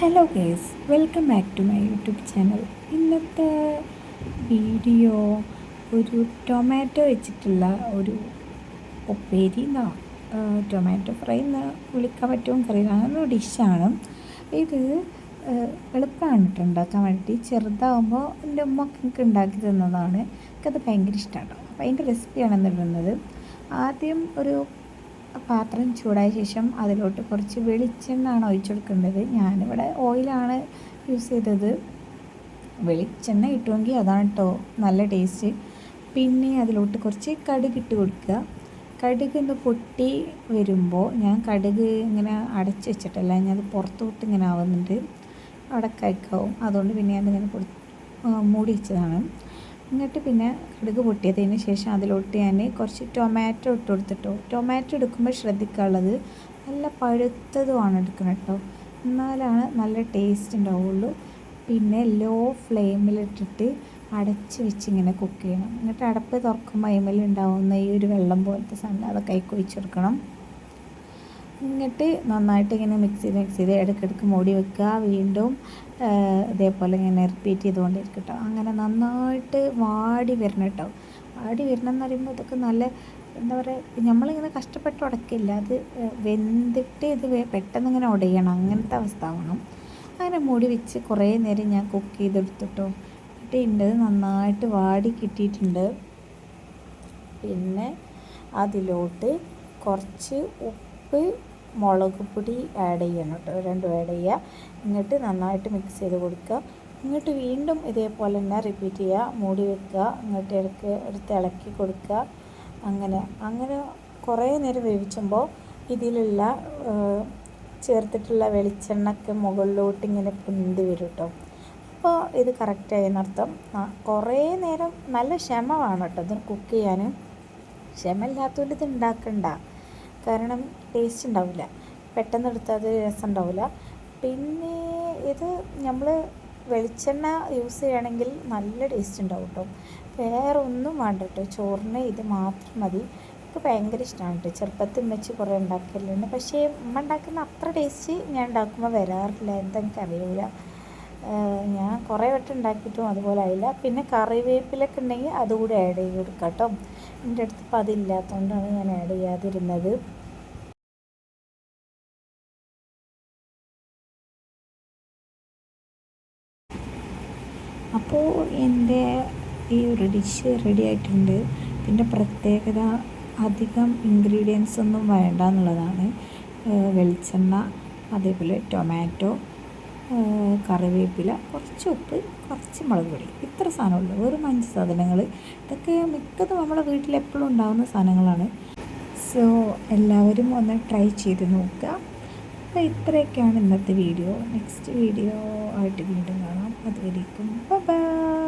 Hello guys, welcome back to my YouTube channel. ഇന്നത്തെ video ഒരു tomato വെച്ചിട്ടുള്ള ഒരു ഉപ്പേരി എന്നോ ടൊമാറ്റോ ഫ്രൈ എന്ന് വിളിക്കാൻ പറ്റുമോ അറിയില്ല, അങ്ങനെ ഒരു ഡിഷാണ് ഇത്. എളുപ്പമാണ് കേട്ടോ ഉണ്ടാക്കാൻ വേണ്ടി. ചെറുതാകുമ്പോൾ എൻ്റെ ഉമ്മക്ക് എനിക്ക് ഉണ്ടാക്കി തന്നതാണ്. എനിക്കത് ഭയങ്കര ഇഷ്ടമാണ്. അപ്പോൾ അതിൻ്റെ റെസിപ്പിയാണ് ഇടുന്നത്. ആദ്യം ഒരു പാത്രം ചൂടായ ശേഷം അതിലോട്ട് കുറച്ച് വെളിച്ചെണ്ണയാണ് ഒഴിച്ചു കൊടുക്കേണ്ടത്. ഞാനിവിടെ ഓയിലാണ് യൂസ് ചെയ്തത്. വെളിച്ചെണ്ണ കിട്ടുമെങ്കിൽ അതാണ് കേട്ടോ നല്ല ടേസ്റ്റ്. പിന്നെ അതിലോട്ട് കുറച്ച് കടുക് ഇട്ട് കൊടുക്കുക. കടുക് ഒന്ന് പൊട്ടി വരുമ്പോൾ ഞാൻ കടുക് ഇങ്ങനെ അടച്ച് വെച്ചിട്ടല്ല, ഞാൻ അത് പുറത്തോട്ട് ഇങ്ങനെ ആവുന്നുണ്ട്, അവിടെ കഴിക്കാവും. അതുകൊണ്ട് പിന്നെ ഞാനിങ്ങനെ മൂടി വെച്ചതാണ്. എന്നിട്ട് പിന്നെ കടുക് പൊട്ടിയതിന് ശേഷം അതിലോട്ട് ഞാൻ കുറച്ച് ടൊമാറ്റോ ഇട്ട് കൊടുത്തിട്ടോ. ടൊമാറ്റോ എടുക്കുമ്പോൾ ശ്രദ്ധിക്കാനുള്ളത് നല്ല പഴുത്തതുമാണ് എടുക്കണം കേട്ടോ, എന്നാലാണ് നല്ല ടേസ്റ്റ് ഉണ്ടാവുള്ളൂ. പിന്നെ ലോ ഫ്ലെയിമിലിട്ടിട്ട് അടച്ച് വെച്ച് ഇങ്ങനെ കുക്ക് ചെയ്യണം. എന്നിട്ട് അടപ്പ് തുറക്കുമ്പോൾ അതിന്മേലുണ്ടാവുന്ന ഈ ഒരു വെള്ളം പോലത്തെ സാധനം അതൊക്കെ അതിലേക്ക് ഒഴിച്ച് കൊടുക്കണം. എന്നിട്ട് നന്നായിട്ട് ഇങ്ങനെ മിക്സ് ചെയ്ത് ഇടയ്ക്കിടയ്ക്ക് മൂടി വെക്കുക. വീണ്ടും ഇതേപോലെ ഇങ്ങനെ റിപ്പീറ്റ് ചെയ്തുകൊണ്ടിരിക്കും കേട്ടോ. അങ്ങനെ നന്നായിട്ട് വാടി വരണം കേട്ടോ. വാടി വരണം എന്ന് പറയുമ്പോൾ ഇതൊക്കെ നല്ല എന്താ പറയുക, നമ്മളിങ്ങനെ കഷ്ടപ്പെട്ട് ഉടക്കില്ല, അത് വെന്തിട്ട് ഇത് പെട്ടെന്ന് ഇങ്ങനെ ഉടയണം, അങ്ങനത്തെ അവസ്ഥ ആവണം. അങ്ങനെ മൂടി വെച്ച് കുറേ നേരം ഞാൻ കുക്ക് ചെയ്തെടുത്തിട്ടോ. എന്നിട്ട് നന്നായിട്ട് വാടി കിട്ടിയിട്ടുണ്ട്. പിന്നെ അതിലോട്ട് കുറച്ച് ഉപ്പ്, മുളക് പൊടി ആഡ് ചെയ്യണം കേട്ടോ, രണ്ടും ആഡ് ചെയ്യുക. എന്നിട്ട് നന്നായിട്ട് മിക്സ് ചെയ്ത് കൊടുക്കുക. എന്നിട്ട് വീണ്ടും ഇതേപോലെ തന്നെ റിപ്പീറ്റ് ചെയ്യുക, മൂടി വെക്കുക. എന്നിട്ട് ഇടയ്ക്ക് എടുത്ത് ഇളക്കി കൊടുക്കുക. അങ്ങനെ കുറേ നേരം വേവിച്ചുമ്പോൾ ഇതിലുള്ള ചേർത്തിട്ടുള്ള വെളിച്ചെണ്ണയ്ക്ക് മുകളിലോട്ട് ഇങ്ങനെ പൊന്തി വരും കേട്ടോ. അപ്പോൾ ഇത് കറക്റ്റായി എന്നർത്ഥം. കുറേ നേരം നല്ല ക്ഷമ വേണം കേട്ടോ ഇത് കുക്ക് ചെയ്യാൻ. ക്ഷമയില്ലാത്തതുകൊണ്ട് ഇത് ഉണ്ടാക്കണ്ട, കാരണം ടേസ്റ്റ് ഉണ്ടാവില്ല, പെട്ടെന്ന് എടുത്താൽ അത് രസം ഉണ്ടാവില്ല. പിന്നെ ഇത് നമ്മൾ വെളിച്ചെണ്ണ യൂസ് ചെയ്യുകയാണെങ്കിൽ നല്ല ടേസ്റ്റ് ഉണ്ടാവും കേട്ടോ. വേറെ ഒന്നും വേണ്ട കേട്ടോ, ചോറിന് ഇത് മാത്രം മതി. എനിക്ക് ഭയങ്കര ഇഷ്ടമാണ് കേട്ടോ. ചെറുപ്പത്തിൽ വെച്ച് കുറേ ഉണ്ടാക്കലുണ്ട്, പക്ഷേ ഉമ്മ ഉണ്ടാക്കുന്ന അത്ര ടേസ്റ്റ് ഞാൻ ഉണ്ടാക്കുമ്പോൾ വരാറില്ല, എന്തെനിക്ക് അറിയില്ല. ഞാൻ കുറേ വട്ടം ഉണ്ടാക്കിയിട്ടും അതുപോലെ ആയില്ല. പിന്നെ കറിവേപ്പിലൊക്കെ ഉണ്ടെങ്കിൽ അതുകൂടി ആഡ് ചെയ്ത് കൊടുക്കാം കേട്ടോ. എൻ്റെ അടുത്ത് ഇപ്പോൾ അതില്ലാത്തതുകൊണ്ടാണ് ഞാൻ ആഡ് ചെയ്യാതിരുന്നത്. അപ്പോൾ എൻ്റെ ഈ ഒരു ഡിഷ് റെഡി ആയിട്ടുണ്ട്. ഇതിൻ്റെ പ്രത്യേകത അധികം ഇൻഗ്രീഡിയൻസ് ഒന്നും വേണ്ട എന്നുള്ളതാണ്. വെളിച്ചെണ്ണ, അതേപോലെ ടൊമാറ്റോ, കറിവേപ്പില, കുറച്ച് ഉപ്പ്, കുറച്ച് മുളക് പൊടി, ഇത്ര സാധനമുള്ളൂ. വെറും 5 സാധനങ്ങൾ. ഇതൊക്കെ മിക്കതും നമ്മുടെ വീട്ടിൽ എപ്പോഴും ഉണ്ടാകുന്ന സാധനങ്ങളാണ്. സോ എല്ലാവരും ഒന്ന് ട്രൈ ചെയ്ത് നോക്കുക. അപ്പോൾ ഇത്രയൊക്കെയാണ് ഇന്നത്തെ വീഡിയോ. നെക്സ്റ്റ് വീഡിയോ ആയിട്ട് വീണ്ടും കാണാം. അതുവരേക്കും ബൈ.